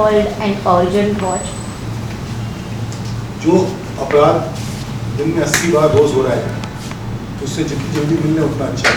called an urgent watch? जो अपराध दिन में 80 बार रोज हो रहा है, उससे जितनी जल्दी मिलने उतना अच्छा है.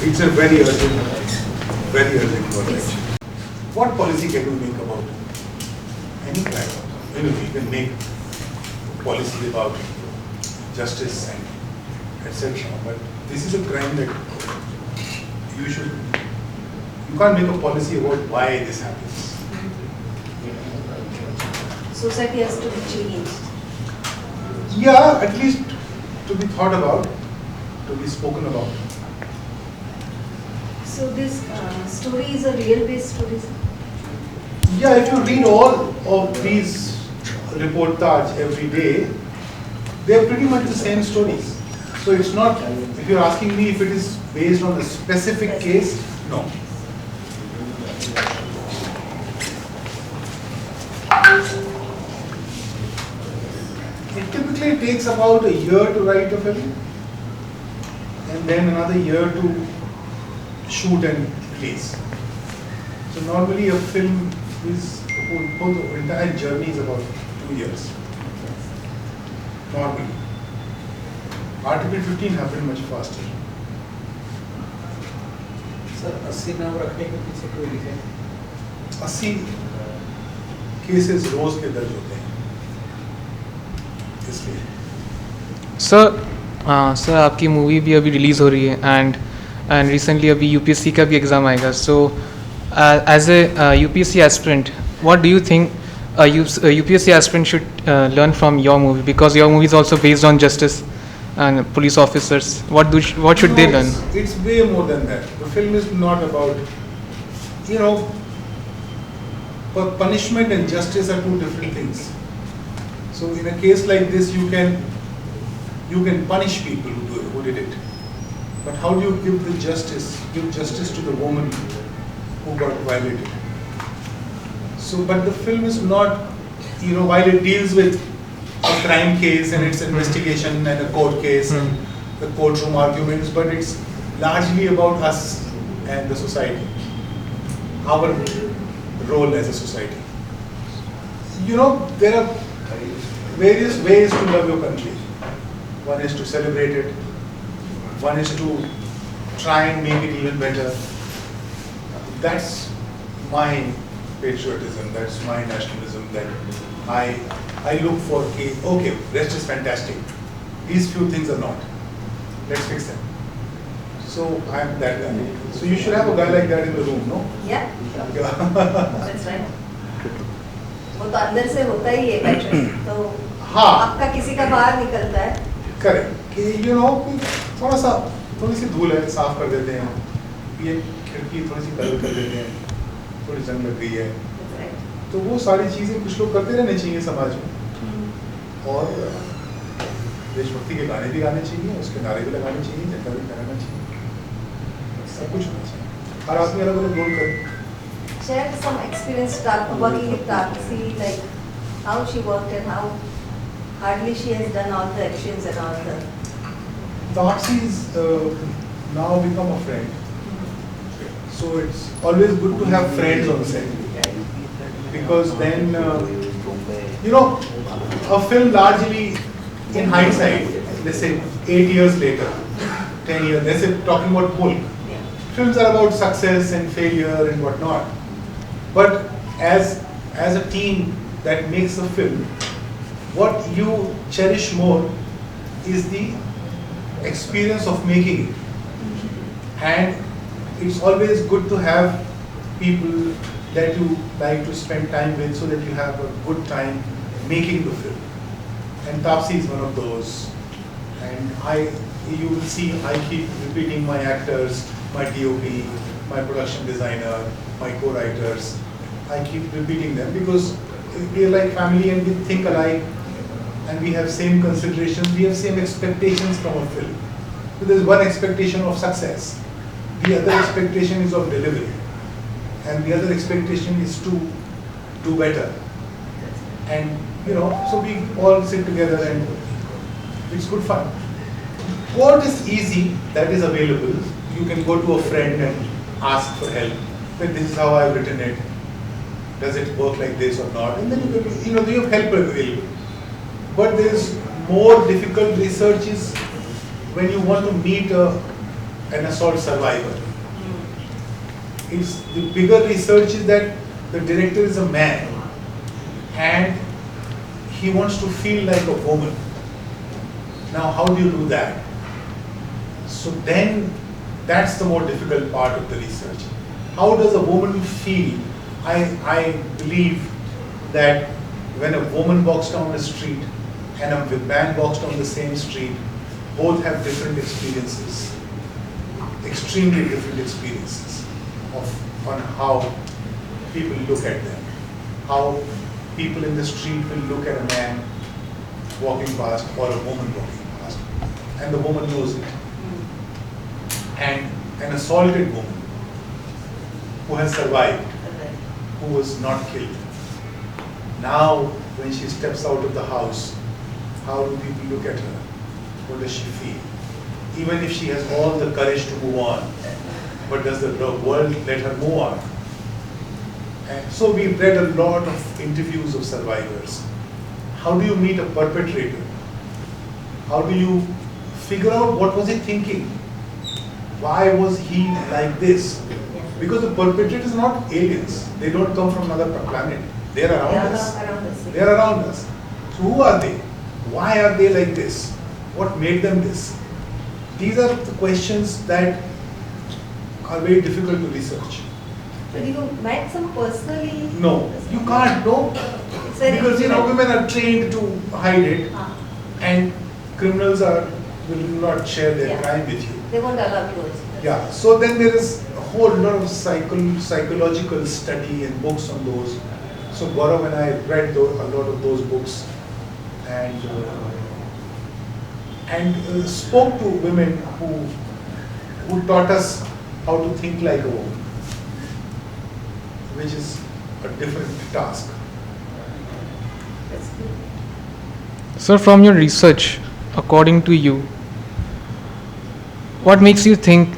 It's a very urgent watch. What policy can you make about any crime? You can make policy about justice and etc. But this is a crime that you can't make a policy about why this happens. Society has to be changed. Yeah, at least to be thought about, to be spoken about. So this story is a real-based story. Yeah, if you read all of these reportage every day, they are pretty much the same stories. So it's not, if you're asking me if it is based on a specific case, no. It typically takes about a year to write a film, and then another year to shoot and release. So normally a film is, the entire journey is about 2 years. Normally. Article 15 happened much faster. Sir 80 नाम रखने के पीछे कोई reason? 80 cases रोज के दर्ज होते हैं, इसलिए. सर आपकी मूवी भी अभी रिलीज़ हो रही है एंड रिसेंटली अभी यूपीएससी का भी एग्ज़ाम आएगा. So as a UPSC aspirant, what do you think UPSC aspirant should learn from your movie, because your movie is also based on justice and police officers? What should they learn? It's way more than that. The film is not about, punishment and justice are two different things. So in a case like this, you can punish people who did it, but how do you give justice to the woman who got violated? So, but the film is not, while it deals with a crime case and its investigation and a court case and the courtroom arguments, but it's largely about us and the society, our role as a society. There are various ways to love your country. One is to celebrate it. One is to try and make it even better. That's my patriotism, that's my nationalism, that I look for. Okay, rest is fantastic. These few things are not. Let's fix them. So I'm that guy. So you should have a guy like that in the room, no? Yeah. That's right. वो तो अंदर से होता ही है patriot, तो हाँ, आपका किसी का बाहर निकलता है. करेक्ट कि थोड़ी सी धूल है, साफ कर देते हैं, ये खिड़की थोड़ी सी कलर कर देते हैं, थोड़ी जंग लग गई है, तो वो सारी चीजें कुछ लोग करते रहने चाहिए समाज में. और देशभक्ति के गाने भी गाने चाहिए, उसके नारे भी लगाने चाहिए, जनता भी कराना चाहिए, सब कुछ होना चाहिए. हर आदमी अलग अलग रोल करे. Share some experience working with Taapsee, like how she worked and how hardly she has done all the actions and all the. Taapsee's now become a friend, so it's always good to have friends on set, because then a film largely in hindsight, let's say 8 years later, 10 years, let's say talking about Mulk, films are about success and failure and whatnot. But as a team that makes a film, what you cherish more is the experience of making it. And it's always good to have people that you like to spend time with, so that you have a good time making the film. And Taapsee is one of those. And you will see, I keep repeating my actors, my DOP, my production designer, my co-writers. I keep repeating them because we are like family and we think alike, and we have same considerations, we have same expectations from a film. So there's one expectation of success, the other expectation is of delivery, and the other expectation is to do better. And so we all sit together and it's good fun. Court is easy, that is available. You can go to a friend and ask for help. But this is how I've written it. Does it work like this or not? And then you have help available. But there's more difficult researches when you want to meet an assault survivor. It's the bigger research is that the director is a man and he wants to feel like a woman. Now, how do you do that? So then, that's the more difficult part of the research. How does a woman feel? I believe that when a woman walks down the street and a man walks down the same street, both have different experiences, extremely different experiences on how people look at them, how people in the street will look at a man walking past or a woman walking past, and the woman knows it. And an assaulted woman who has survived, who was not killed. Now, when she steps out of the house, how do people look at her? What does she feel? Even if she has all the courage to move on, but does the world let her move on? And so we read a lot of interviews of survivors. How do you meet a perpetrator? How do you figure out what was he thinking? Why was he like this? Because the perpetrators are not aliens. They don't come from another planet. They are around us. They are around us. So who are they? Why are they like this? What made them this? These are the questions that are very difficult to research. But you met some personally? No, you can't, no. Because women are trained to hide it, and criminals will not share their crime with you. They won't allow you also. Yeah, so then there is a whole lot of psychological study and books on those. So Gaurav and I read a lot of those books and spoke to women who taught us how to think like a woman, which is a different task. That's good. So from your research, according to you, what makes you think,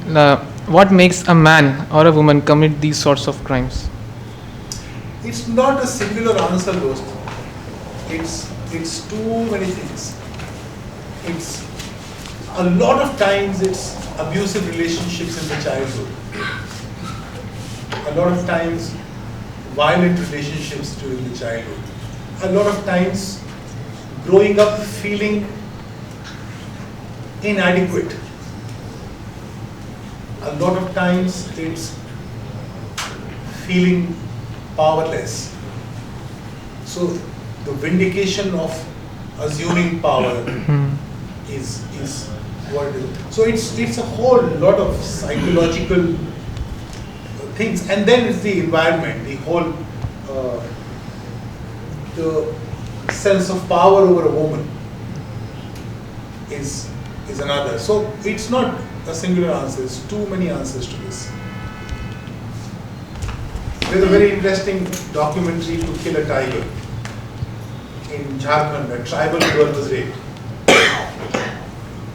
what makes a man or a woman commit these sorts of crimes? It's not a singular answer, Dost. It's too many things. It's a lot of times it's abusive relationships in the childhood. A lot of times violent relationships during the childhood. A lot of times growing up feeling inadequate. A lot of times it's feeling powerless. So the vindication of assuming power is what it is. So it's a whole lot of psychological things, and then it's the environment, the whole the sense of power over a woman is another. So it's not a singular answer, it's too many answers to this. There's a very interesting documentary, To Kill a Tiger. In Jharkhand, a tribal girl was raped.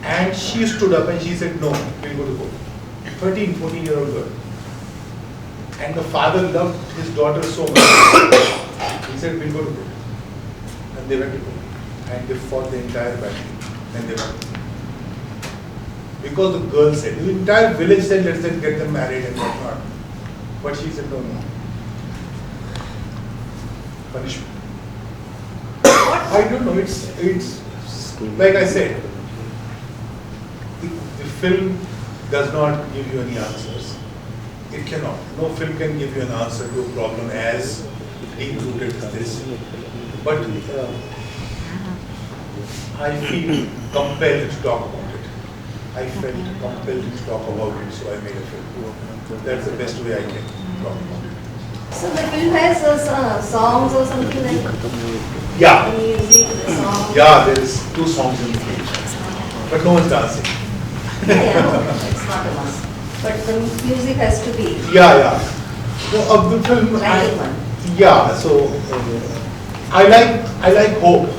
And she stood up and she said, no, we'll go to court. 13, 14-year-old girl. And the father loved his daughter so much. He said, we'll go to court. And they went to court. And they fought the entire battle. And they won. Because the girl said, the entire village said, let's get them married and whatnot. But she said, no. Punishment. I don't know, it's like I said, the film does not give you any answers. It cannot. No film can give you an answer to a problem as deep-rooted as this. But I feel compelled to talk about it. I felt compelled to talk about it, so I made a film. That's the best way I can talk about it. So the film has songs or something like Yeah. the music, the song. Yeah, there is 2 songs in the film, but no one's dancing. Yeah, it's not a must. But the music has to be Yeah. So of the film, writing one. yeah. So I like hope.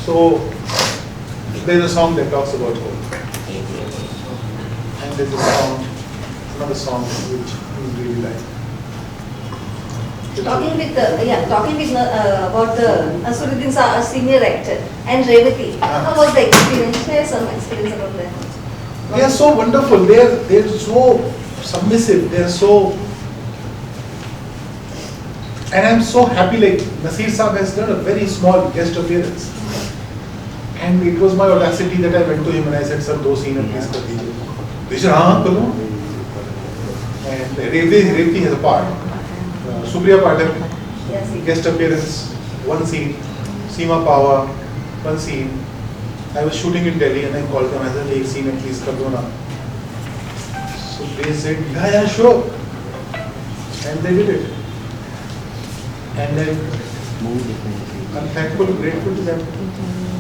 So there's a song that talks about hope, and there's a song another song which we really like. Talking with about the Asruddin's senior actor and Revati. How was the experience? Share some experience about them. They are so wonderful. They're so submissive. They are so. And I'm so happy. Like Nasir Saab has done a very small guest appearance, and it was my audacity that I went to him and I said, "Sir, do scene please kar dijiye." He said, "हाँ करो." And Revati has a part. Supriya Pathak, Yes. guest appearance, one scene. Seema Pawa, one scene. I was shooting in Delhi and I called them. I said, "Ek scene please kar do na." So they said, "Yeah, sure," and they did it. And then I'm thankful, grateful to them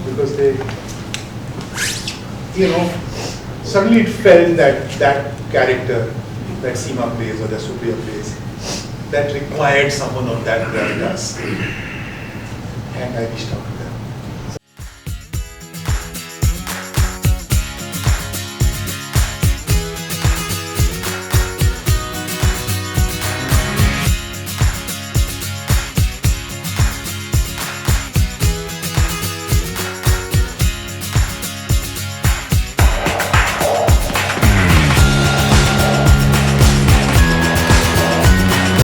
because they, suddenly it felt that character that Seema plays or that Supriya plays, that required someone of that gravitas. And I reached out.